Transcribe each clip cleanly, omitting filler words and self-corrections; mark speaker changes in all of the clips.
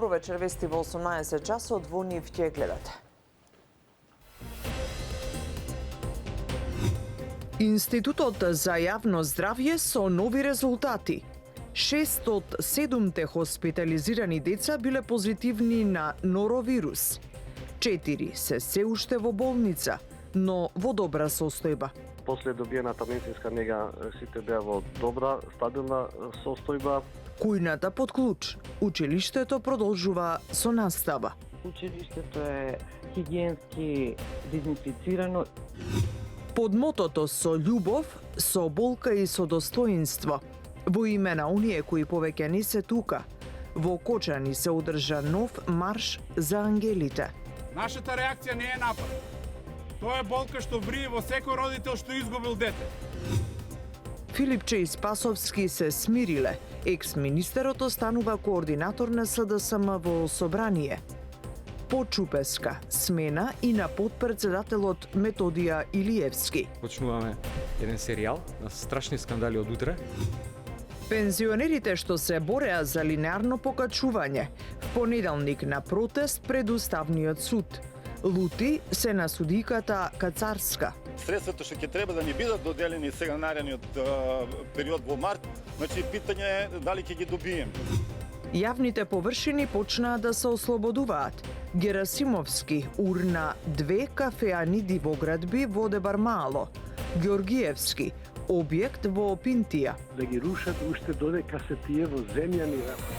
Speaker 1: Добро вечер, вести во 18 часот, во нив ќе гледате.
Speaker 2: Институтот за јавно здравје со нови резултати. 6 од 7 хоспитализирани деца биле позитивни на норовирус. 4 се уште во болница, но во добра состојба.
Speaker 3: После добиената медицинска нега сите беа во добра, стабилна состојба.
Speaker 2: Кујната под клуч. Училиштето продолжува со настава.
Speaker 4: Училиштето е хигиенски дезинфицирано.
Speaker 2: Под мотото со љубов, со болка и со достоинство. Во име на оние кои повеќе не се тука, во Кочани се одржа нов марш за ангелите.
Speaker 5: Нашата реакција не е напад. Тоа е болка што врие во секој родител што изгубил дете.
Speaker 2: Филипче и Спасовски се смириле. Екс-министерот останува координатор на СДСМ во собрание. Почупеска смена и на подпредседателот Методија Илиевски.
Speaker 6: Почнуваме еден серијал на страшни скандали од утре.
Speaker 2: Пензионерите што се бореа за линеарно покачување, в понеделник на протест пред Уставниот суд. Лути се на судиката Кацарска.
Speaker 7: Средствата што ќе треба да ни бидат доделени сега наредниот период во март, значи питање е дали ќе ги добиеме.
Speaker 2: Јавните површини почнаа да се ослободуваат. Герасимовски урна 2 кафеаниди во градби во Дебармало. Георгиевски објект во Пинтија.
Speaker 8: Да ги рушат уште додека се тие во земјани работи.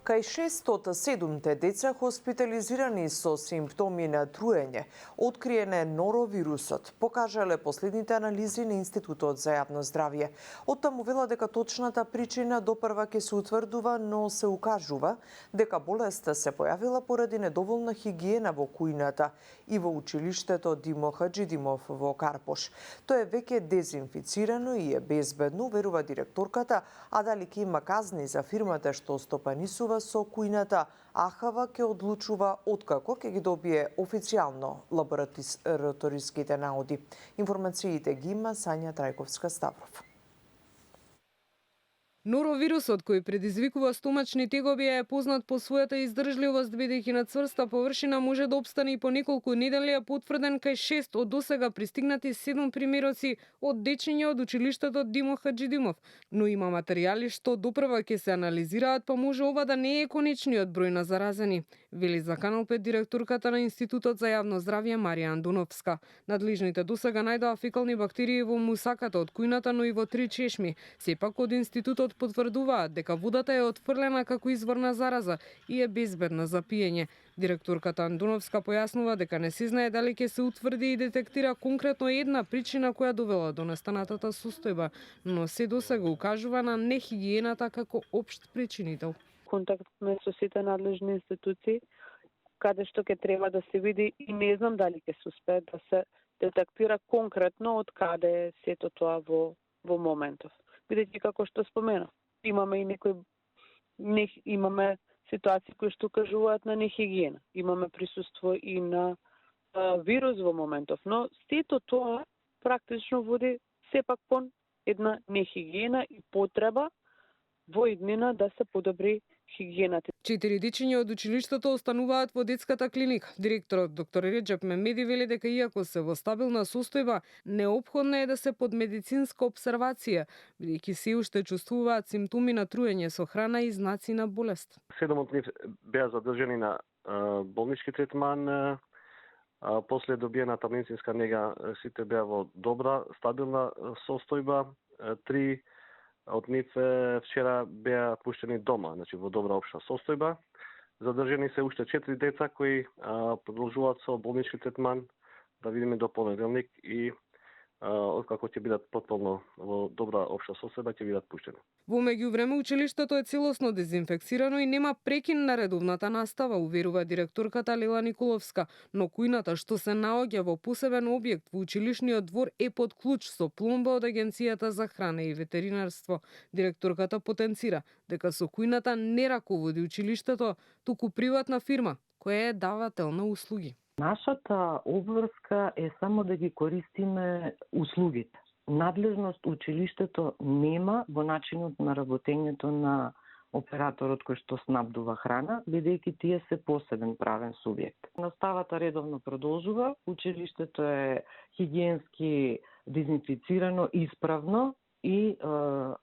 Speaker 1: Кај 6 од 7 деца хоспитализирани со симптоми на труење, откриен е норовирусот, покажале последните анализи на Институтот за јавно здравје. Оттаму вела дека точната причина допрва ќе се утврдува, но се укажува дека болеста се појавила поради недоволна хигиена во кујната и во училиштето Димо Хаџидимов во Карпош. Тоа е веќе дезинфицирано и е безбедно, верува директорката, а дали ќе има казни за фирмата што стопанисува со кујната, АХВ ќе одлучува откако ќе ги добие официјално лабораториските наоди. Информациите ги има Сања Трајковска-Ставров.
Speaker 9: Норовирусот кој предизвикува стомачни тегоби е познат по својата издржливост, бидејќи на цврста површина може да опстане и по неколку недели, е потврден кај 6 од досега пристигнати 7 примероци од дечиња од училиштето Димо Хаџидимов. Но има материјали што допрва ќе се анализираат, па може ова да не е конечниот број на заразени, вели за Канал 5 директорката на Институтот за јавно здравје Марија Андуновска. Надлежните досега најдоа фекални бактерии во мусаката од кујната, но и во 3 чешми. Сепак од институтот потврдуваат дека водата е отфрлена како извор на зараза и е безбедна за пиење. Директорката Андуновска појаснува дека не се знае дали ќе се утврди и детектира конкретно една причина која довела до настанатата состојба, но се досега укажува на нехигиената како општ причинител.
Speaker 4: Контактме со сите надлежни институции, каде што ќе треба да се види и не знам дали ќе се успее да се детектира конкретно од каде е сето тоа во моментов. Бидејќи како што спомена, имаме и имаме ситуации кои што кажуваат на нехигиена. Имаме присуство и на вирус во моментов, но сето тоа практично води сепак кон една нехигиена и потреба во иднина да се подобри хигиената.
Speaker 9: 4 дечиња од училиштето остануваат во детската клиника. Директорот доктор Реджеп Мемеди вели дека иако се во стабилна состојба, неопходно е да се под медицинска обсервација, бидејќи се уште чувствуваат симптоми на труење со храна и знаци на болест.
Speaker 3: 7 од нив беа задржани на болнички третман. После добиената медицинска нега сите беа во добра, стабилна состојба. 3 од нив вчера беа пуштени дома, значи во добра општа состојба. Задржани се уште 4 деца кои продолжуваат со болнички третман, да видиме до понеделник и откако ќе бидат потполно во добра општа состојба ќе бидат пуштени.
Speaker 9: Во меѓувреме училиштето е целосно дезинфекцирано и нема прекин на редовната настава, уверува директорката Лела Николовска, но кујната што се наоѓа во посебен објект во училишниот двор е под клуч со пломба од Агенцијата за храна и ветеринарство. Директорката потенцира дека со кујната не раководи училиштето, туку приватна фирма која е давател на услуги.
Speaker 4: Нашата обврска е само да ги користиме услугите.
Speaker 10: надлежност училиштето нема во начинот на работењето на операторот кој што снабдува храна, бидејќи тие се посебен правен субјект. Наставата редовно продолжува, училиштето е хигиенски дезинфицирано, исправно и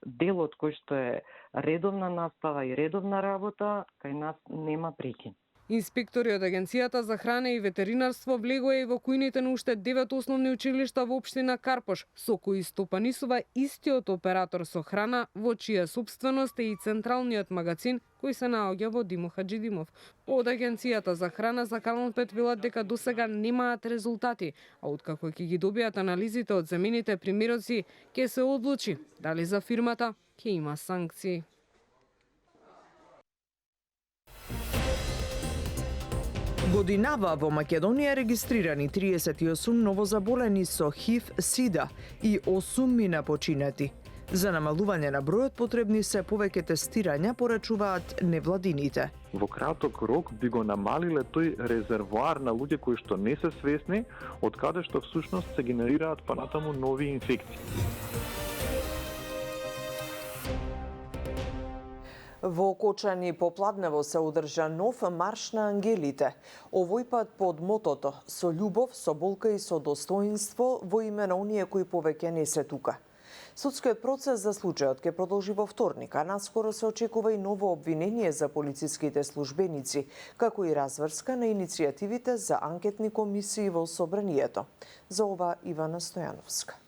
Speaker 10: делот кој што е редовна настава и редовна работа, кај нас нема прекин.
Speaker 9: Инспектори од Агенцијата за храна и ветеринарство влегоа и во кујните на уште 9 основни училишта во општина Карпош, со кои стопанисува истиот оператор со храна, во чија собственост е и централниот магазин кој се наоѓа во Димо Хаджидимов. Од Агенцијата за храна за Канал 5 велат дека досега немаат резултати, а откако ќе ги добијат анализите од замените примероци, ќе се одлучи дали за фирмата ќе има санкции.
Speaker 2: Годинава во Македонија регистрирани 38 новозаболени со ХИВ-СИДА и 8 мина починати. За намалување на бројот потребни се повеќе тестирања, порачуваат невладините.
Speaker 11: Во краток рок би го намалиле тој резервоар на луѓе кои што не се свесни, од каде што всушност се генерираат понатаму нови инфекции.
Speaker 1: Во Кочани попладнево се одржа нов марш на ангелите. Овој пат под мотото «Со љубов, со болка и со достоинство» во име на оние кои повеќе не се тука. Судскиот процес за случајот ќе продолжи во вторник, а наскоро се очекува и ново обвинение за полициските службеници, како и разврска на иницијативите за анкетни комисии во Собранието. За ова Ивана Стојановска.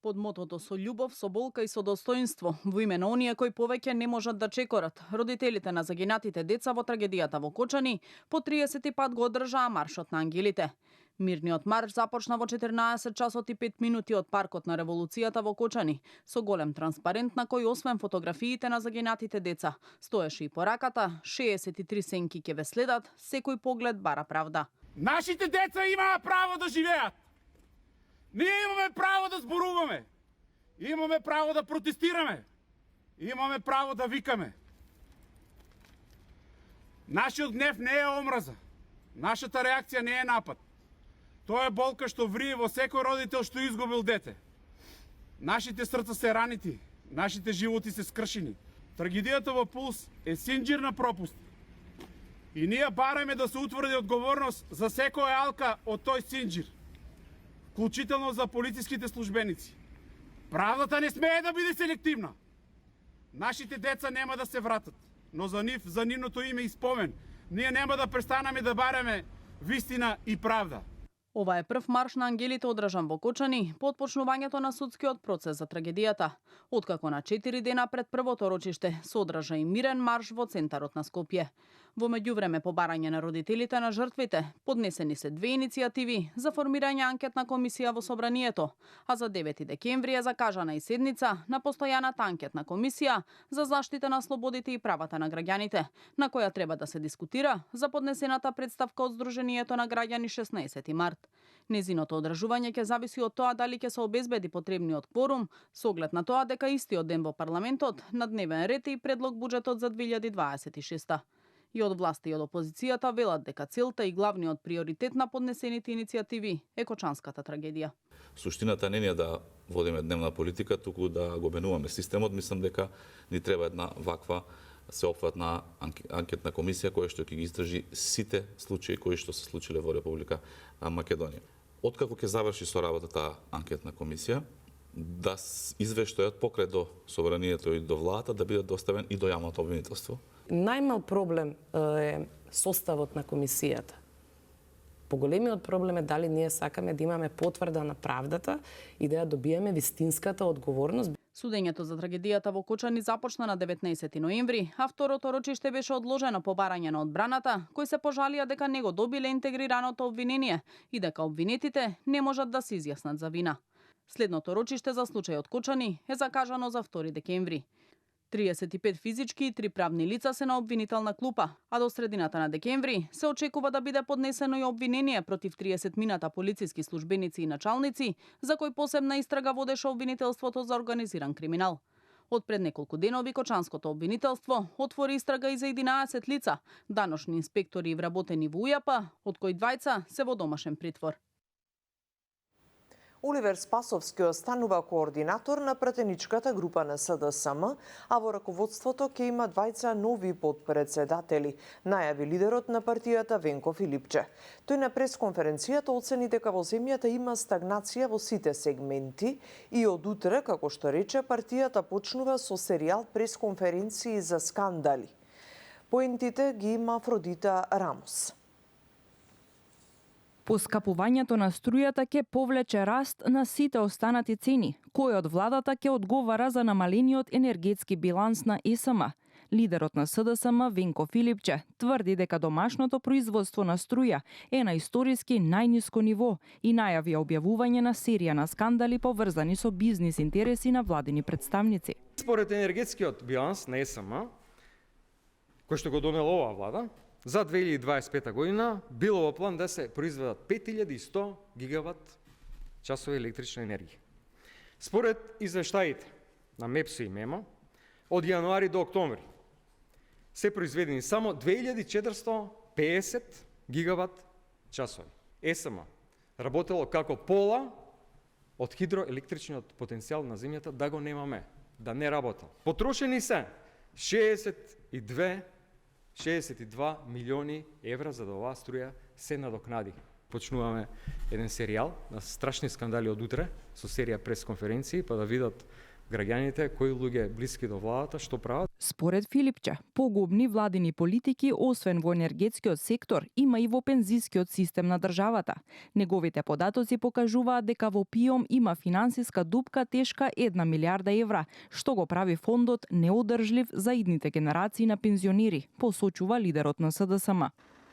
Speaker 12: Под мотото «Со љубов, со болка и со достоинство» во име на оние кои повеќе не можат да чекорат, родителите на загинатите деца во трагедијата во Кочани по 30 пат го одржаа маршот на ангелите. Мирниот марш започна во 14 часот и 5 минути од паркот на Револуцијата во Кочани, со голем транспарент на кој освен фотографиите на загинатите деца, стоеше и пораката «63 сенки ќе ве следат, секој поглед бара правда».
Speaker 5: Нашите деца имаат право да живеат. Ние имаме право да зборуваме. Имаме право да протестираме. Имаме право да викаме. Нашиот гнев не е омраза. Нашата реакција не е напад. Тоа е болка што врие во секој родител што изгубил дете. Нашите срца се ранити, нашите животи се скршени. Трагедијата во Пулс е синџир на пропуст. И ние бараме да се утврди одговорност за секоја алка од тој синџир, вклучително за полициските службеници. Правдата не смее да биде селективна. Нашите деца нема да се вратат, но за нив, за нивното име и спомен, ние нема да престанаме да бараме вистина и правда.
Speaker 12: Ова е прв марш на ангелите одржан во Кочани по отпочнувањето на судскиот процес за трагедијата. Откако на 4 дена пред првото рочиште се одржа и мирен марш во центарот на Скопје. Во меѓувреме по барање на родителите на жртвите, поднесени се 2 иницијативи за формирање анкетна комисија во Собранието, а за 9 декември е закажана и седница на постојаната анкетна комисија за заштита на слободите и правата на граѓаните, на која треба да се дискутира за поднесената представка од Сдруженијето на граѓани 16 март. Незиното одржување ќе зависи од тоа дали ќе се обезбеди потребниот кворум, со оглед на тоа дека истиот ден во парламентот на дневен ред е и предлог буџетот за 2026. И од власта и од опозицијата велат дека целта и главниот приоритет на поднесените иницијативи е кочанската трагедија.
Speaker 13: Суштината не е да водиме дневна политика, туку да го менуваме системот. Мислам дека ни треба една ваква сеопфатна анкетна комисија која што ќе ги истражи сите случаи кои што се случиле во Република Македонија. Откако ќе заврши со работата анкетна комисија, да извештајот покрај до Собранието и до владата да биде доставен и до јавното обвинителство.
Speaker 14: Најмал проблем е составот на комисијата. Поголемиот проблем е дали ние сакаме да имаме потврда на правдата и да ја добиеме вистинската одговорност.
Speaker 12: Судењето за трагедијата во Кочани започна на 19 ноември, а второто рочиште беше одложено по барање на одбраната, кои се пожалија дека не го добиле интегрираното обвинение и дека обвинетите не можат да се изјаснат за вина. Следното рочиште за случајот Кочани е закажано за 2 декември. 35 физички и 3 правни лица се на обвинителна клупа, а до средината на декември се очекува да биде поднесено и обвинение против 30 мината полициски службеници и началници, за кои посебна истрага водеше обвинителството за организиран криминал. Од пред неколку денови Кочанското обвинителство отвори истрага и за 11 лица, даношни инспектори вработени во УЈАП, од кои 2 се во домашен притвор.
Speaker 1: Оливер Спасовски останува координатор на пратеничката група на СДСМ, а во раководството ќе има двајца нови подпредседатели, најави лидерот на партијата Венко Филипче. Тој на пресконференцијата оцени дека во земјата има стагнација во сите сегменти и од утре, како што рече, партијата почнува со серијал пресконференции за скандали. Поентите ги има Афродита Рамос.
Speaker 15: Поскапувањето на струјата ќе повлече раст на сите останати цени, кој од владата ќе одговара за намалениот енергетски биланс на ЕСМ. Лидерот на СДСМ Венко Филипче тврди дека домашното производство на струја е на историски најниско ниво и најави објавување на серија на скандали поврзани со бизнис интереси на владини представници.
Speaker 6: Според енергетскиот биланс на ЕСМ, кој што го донела оваа влада, за 2025 година било во план да се произведат 5100 гигават часови електрична енергија. Според извештаите на МЕПСО и МЕМО, од јануари до октомври се произведени само 2450 гигават часови. ЕСМ работело како пола од хидроелектричниот потенцијал на земјата да го немаме, да не работел. Потрошени се 62 милиони евра за да оваа струја се надокнади. Почнуваме еден серијал на страшни скандали од утре со серија пресконференции, па да видат граѓаните кои луѓе блиски до владата што прават.
Speaker 15: Според Филипче, погубни владини политики, освен во енергетскиот сектор, има и во пензискиот систем на државата. Неговите податоци покажуваат дека во ПИОМ има финансиска дупка тешка 1 милиарда евра, што го прави фондот неодржлив за идните генерации на пензионери, посочува лидерот на СДСМ.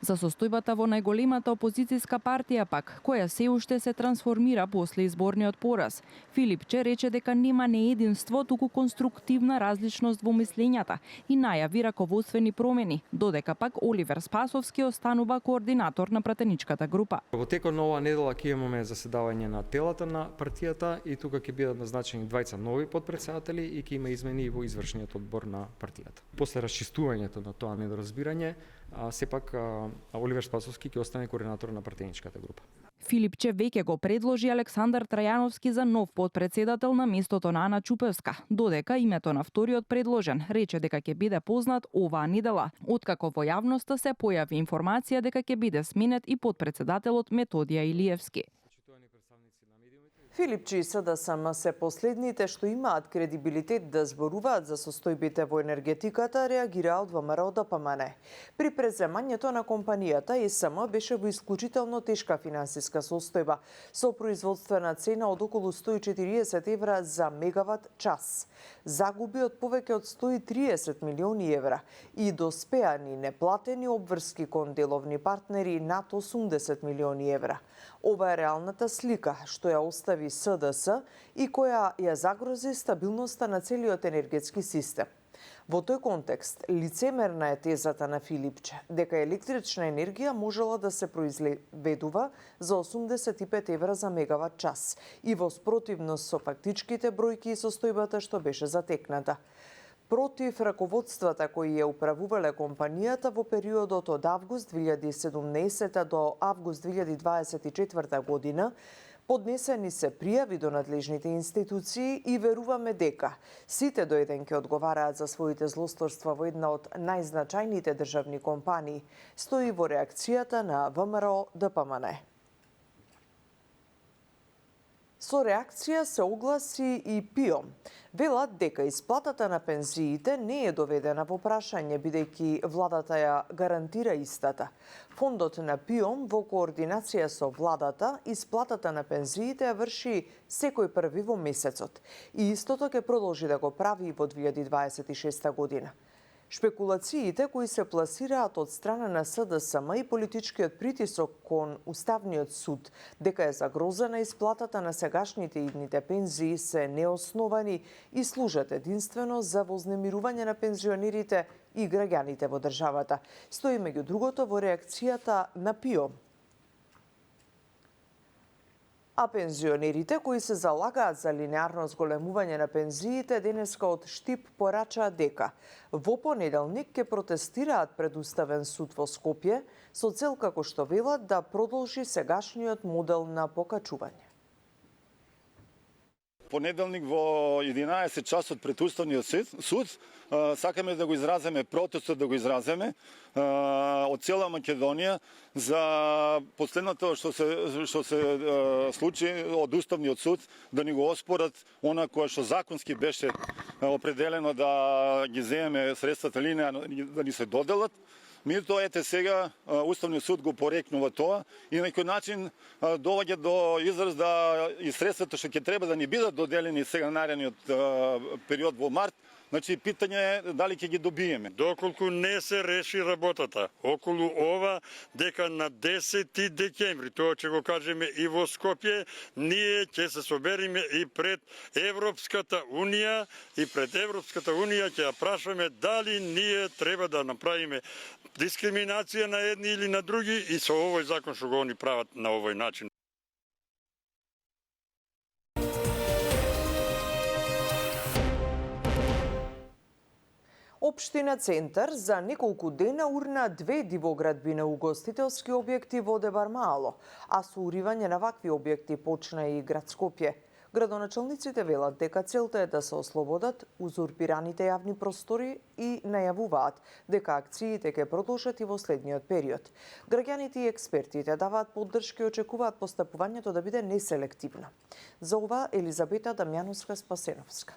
Speaker 15: За состојбата во најголемата опозицијска партија пак, која се уште се трансформира после изборниот пораз. Филипче рече дека нема не единство, туку конструктивна различност во мислењата и најави раководствени промени, додека пак Оливер Спасовски останува координатор на пратеничката група.
Speaker 6: Во текот на оваа недела ќе имаме заседавање на телата на партијата и тука ќе бидат назначени двајца нови подпредседатели и ќе има измени и во извршниот одбор на партијата. После расчистувањето на тоа недоразбирање, сепак Оливер Спасовски ќе остане координатор на пратеничката група.
Speaker 15: Филипче веќе го предложи Александар Трајановски за нов подпредседател на местото на Ана Чупевска, додека името на вториот предложен рече дека ќе биде познат оваа недела, откако во јавноста се појави информација дека ќе биде сменет и подпредседателот Методија Илиевски.
Speaker 1: Филипче и СДСМ се последните што имаат кредибилитет да зборуваат за состојбите во енергетиката, реагираа од ВМРО ДПМН. При преземањето на компанијата ЕСМ беше во исклучително тешка финансиска состојба, со производствена цена од околу 140 евра за мегават час, загуби од повеќе од 130 милиони евра и доспеани неплатени обврски кон деловни партнери над 80 милиони евра. Ова е реалната слика што ја остави СДС и која ја загрози стабилноста на целиот енергетски систем. Во тој контекст, лицемерна е тезата на Филипче дека електрична енергија можела да се произведува за 85 евра за мегават час и во спротивност со фактичките бројки и состојбата што беше затекната. Против раководствата кои ја управувале компанијата во периодот од август 2017 до август 2024 година, поднесени се пријави до надлежните институции и веруваме дека сите до еден ќе одговараат за своите злосторства во една од најзначајните државни компании, стои во реакцијата на ВМРО ДПМН. Со реакција се огласи и ПИОМ. Велат дека исплатата на пензиите не е доведена во прашање, бидејќи владата ја гарантира истата. Фондот на ПИОМ во координација со владата исплатата на пензиите ја врши секој први во месецот и истото ќе продолжи да го прави и во 2026 година. Шпекулациите кои се пласираат од страна на СДСМ и политичкиот притисок кон Уставниот суд дека е загрозена исплатата на сегашните идните пензии се неосновани и служат единствено за вознемирување на пензионерите и граѓаните во државата. Стои меѓу другото во реакцијата на ПИОМ. А пензионерите кои се залагаат за линеарно зголемување на пензиите денеска од Штип порачаа дека во понеделник ќе протестираат пред Уставен суд во Скопје со цел, како што велат, да продолжи сегашниот модел на покачување.
Speaker 7: Понеделник во 11 часот пред Уставниот суд сакаме да го изразиме протестот, да го изразиме од цела Македонија за последното што се случи од Уставниот суд, да ни го оспорат она кое што законски беше определено да ги земеме средствата или да ни се доделат. Меѓутоа, ете сега Уставниот суд го порекнува тоа и на некој начин доаѓа до израз да и средствата што ќе треба да ни бидат доделени сега наредниот период во март, значи питање е дали ќе ги добиеме.
Speaker 16: Доколку не се реши работата околу ова, дека на 10 декември, тоа ќе го кажеме и во Скопје, ние ќе се собериме и пред Европската Унија ќе ја прашаме дали ние треба да направиме дискриминација на едни или на други и со овој закон што го они прават на овој начин.
Speaker 1: Општина Центар за неколку дена урна 2 дивоградби на угостителски објекти во Дебармаало, а со уривање на вакви објекти почна и град Скопје. Градоначалниците велат дека целта е да се ослободат узурпираните јавни простори и најавуваат дека акциите ќе продолжат и во следниот период. Граѓаните и експертите даваат поддршка и очекуваат постапувањето да биде неселективно. За ова Елизабета Дамјановска-Спасеновска.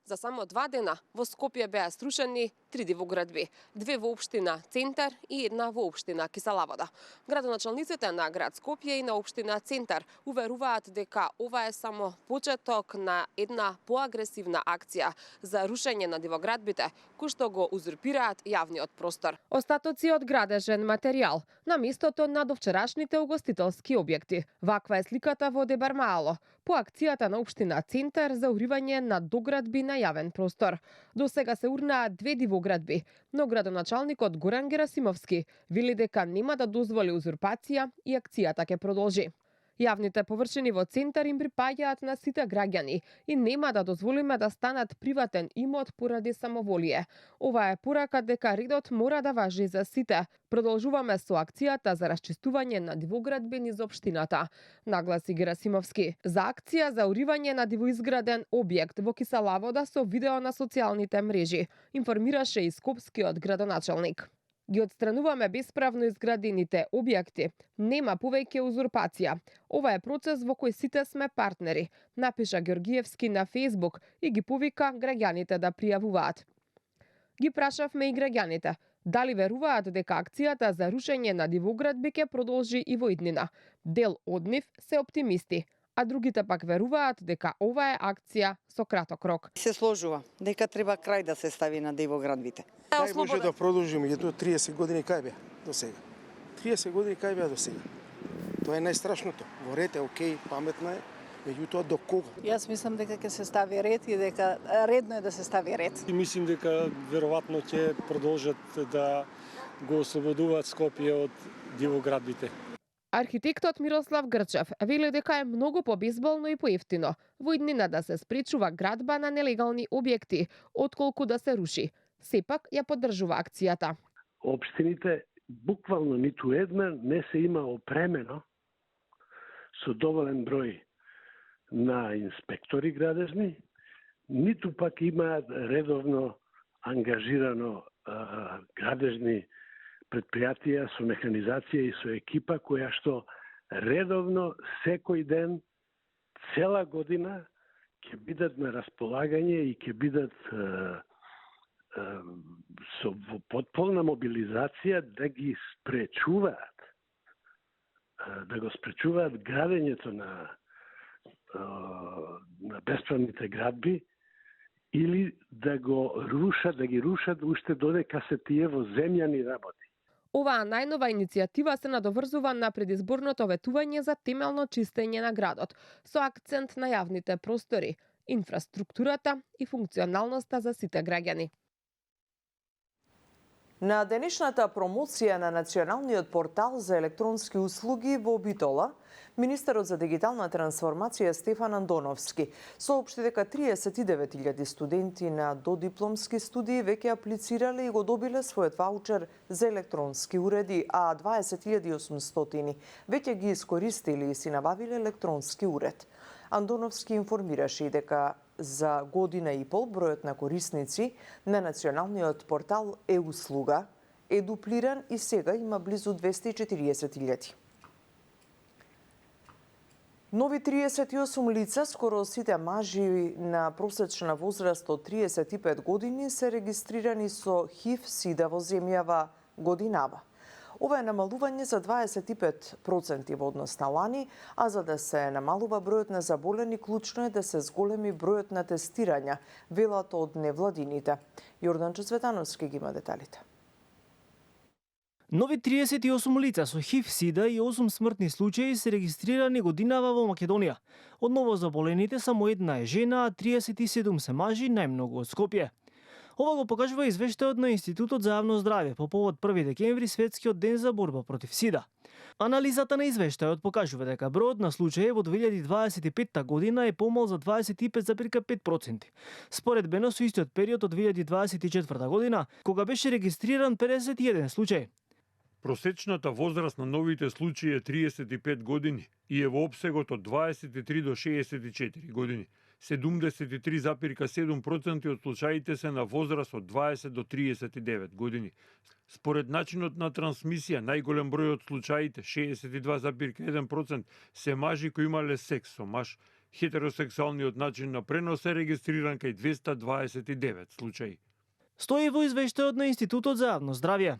Speaker 17: За само 2 дена во Скопје беа срушени 3 дивоградби, 2 во општина Центар и 1 во општина Киселавода. Градоначалниците на град Скопје и на општина Центар уверуваат дека ова е само почеток на една поагресивна акција за рушење на дивоградбите кои што го узурпираат јавниот простор. Остатоци од градежен материјал на местото на довчерашните угостителски објекти. Ваква е сликата во Дебармаало по акцијата на општина Центар за уривање на доградби на јавен простор. До сега се урнаа 2 дивоградби, но градоначалникот Горан Герасимовски вели дека нема да дозволи узурпација и акцијата ќе продолжи. Јавните површини во Центар им припаѓаат на сите граѓани и нема да дозволиме да станат приватен имот поради самоволие. Ова е порака дека редот мора да важи за сите. Продолжуваме со акцијата за расчистување на дивоградби низ општината, нагласи Герасимовски. За акција за уривање на дивоизграден објект во Киселавода со видео на социјалните мрежи, информираше и скопскиот градоначалник. Ги отстрануваме бесправно изградените објекти. Нема повеќе узурпација. Ова е процес во кој сите сме партнери, напиша Георгиевски на Facebook и ги повика граѓаните да пријавуваат. Ги прашавме и граѓаните дали веруваат дека акцијата за рушење на дивоградби ќе продолжи и во иднина. Дел од нив се оптимисти, а другите пак веруваат дека ова е акција со краток рок.
Speaker 18: Се сложува дека треба крај да се стави на дивоградбите.
Speaker 19: Дај може да продолжиме, јето 30 години кај беа до сега. 30 години кај беа до сега. Тоа е најстрашното. Во ред е окей, паметно е, меѓутоа до кога?
Speaker 18: Јас мислам дека ќе се стави ред и дека редно е да се стави ред.
Speaker 20: И мислим дека веројатно ќе продолжат да го ослободуваат Скопје од дивоградбите.
Speaker 17: Архитектот Мирослав Грчев вели дека е многу побезболно и поевтино во иднина да се спречува градба на нелегални објекти, отколку да се руши. Сепак ја поддржува акцијата.
Speaker 8: Општините буквално ниту една не се има опремено со доволен број на инспектори градежни, ниту пак имаат редовно ангажирано градежни предпријатија со механизација и со екипа која што редовно секој ден цела година ќе бидат на располагање и ќе бидат со потполна мобилизација да ги спречуваат градењето на бесправните градби или да ги рушат уште додека се тие во земјани работи.
Speaker 17: Оваа најнова иницијатива се надоврзува на предизборното ветување за темелно чистење на градот, со акцент на јавните простори, инфраструктурата и функционалноста за сите граѓани.
Speaker 1: На денешната промоција на Националниот портал за електронски услуги во Битола, Министерот за дигитална трансформација Стефан Андоновски соопшти дека 39.000 студенти на додипломски студии веќе аплицирале и го добиле својот ваучер за електронски уреди, а 20.800 веќе ги искористили и си набавиле електронски уред. Андоновски информираше и дека за година и пол бројот на корисници на националниот портал e-услуга е дуплиран и сега има близу 240.000. Нови 38 лица, скоро сите мажи на просечна возраст од 35 години, се регистрирани со ХИВ-СИДА во земјава годинава. Ова е намалување за 25% во однос на лани, а за да се намалува бројот на заболени, клучно е да се зголеми бројот на тестирања, велат од невладините. Јордан Цветановски ги има деталите.
Speaker 21: Нови 38 лица со ХИВ-СИДА и 8 смртни случаи се регистрирани годинава во Македонија. Од новозаболените само една е жена, а 37 се мажи, најмногу од Скопје. Ова го покажува извештајот на Институтот за јавно здравје по повод 1 декември, светскиот ден за борба против СИДА. Анализата на извештајот покажува дека бројот на случаи во 2025 година е помал за 25,5%. Споредбено со истиот период од 2024 година, кога беше регистриран 51 случај.
Speaker 22: Просечната возраст на новите случаи е 35 години и е во опсегот од 23 до 64 години. 73,7% од случаите се на возраст од 20 до 39 години. Според начинот на трансмисија, најголем број од случаите, 62,1%, се мажи кои имале секс со маж. Хетеросексуалниот начин на пренос е регистриран кај 229 случаи.
Speaker 21: Стои во извештајот на Институтот за јавно здравје.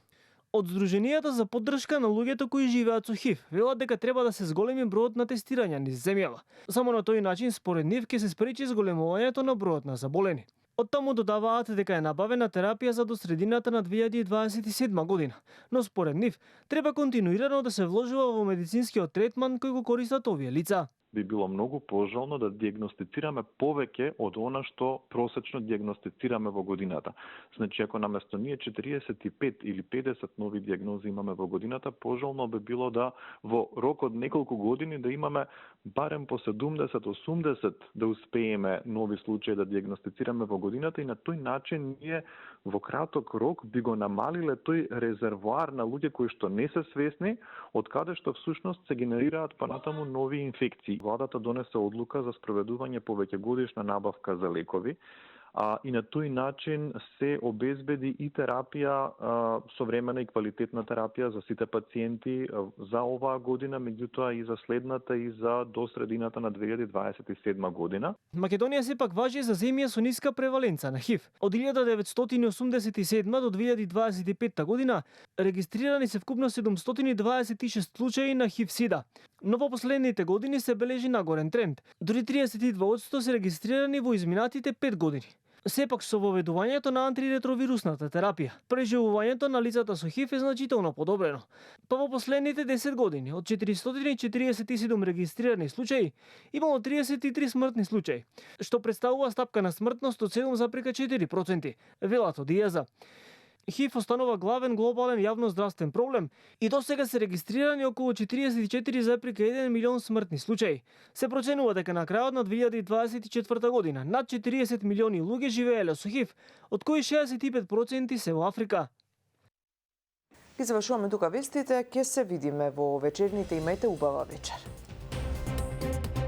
Speaker 21: Од Сдруженијата за поддршка на луѓето кои живеат со ХИВ, велат дека треба да се зголеми бројот на тестирања низ земјава. Само на тој начин, според нив, ќе се спречи зголемувањето на бројот на заболени. Од таму додаваат дека е набавена терапија за до средината на 2027 година, но според нив треба континуирано да се вложува во медицинскиот третман кој го користат овие лица.
Speaker 11: Би било многу пожелно да диагностицираме повеќе од она што просечно диагностицираме во годината. Значи, ако наместо ние 45 или 50 нови диагнози имаме во годината, пожелно би било да во рок од неколку години да имаме барем по 70-80 да успееме нови случаи да диагностицираме во годината и на тој начин ние во краток рок би го намалиле тој резервоар на луѓе кои што не се свесни од каде што всушност се генерираат понатаму нови инфекции. Владата донесе одлука за спроведување повеќегодишна набавка за лекови, и на тој начин се обезбеди и терапија, современа и квалитетна терапија за сите пациенти за оваа година, меѓутоа и за следната и за до средината на 2027 година.
Speaker 21: Македонија сепак важи за земја со ниска преваленца на ХИВ. Од 1987 до 2025 година регистрирани се вкупно 726 случаи на ХИВ-СИДА. Но во последните години се бележи нагорен тренд. Дури 32% се регистрирани во изминатите 5 години. Сепак со воведувањето на антиретровирусната терапија, преживувањето на лицата со ХИВ е значително подобрено. Па во последните 10 години, од 447 регистрирани случаи, имало 33 смртни случаи, што представува стапка на смртност од 7,4%, велат од ИАЗа. ХИВ останува главен глобален јавноздравствен проблем и досега се регистрирани околу 44,1 милион смртни случаи. Се проценува дека на крајот на 2024 година над 40 милиони луѓе живееле со ХИВ, од кои 65% се во Африка.
Speaker 1: Ги завршуваме тука вестите, ќе се видиме во вечерните, имајте убава вечер.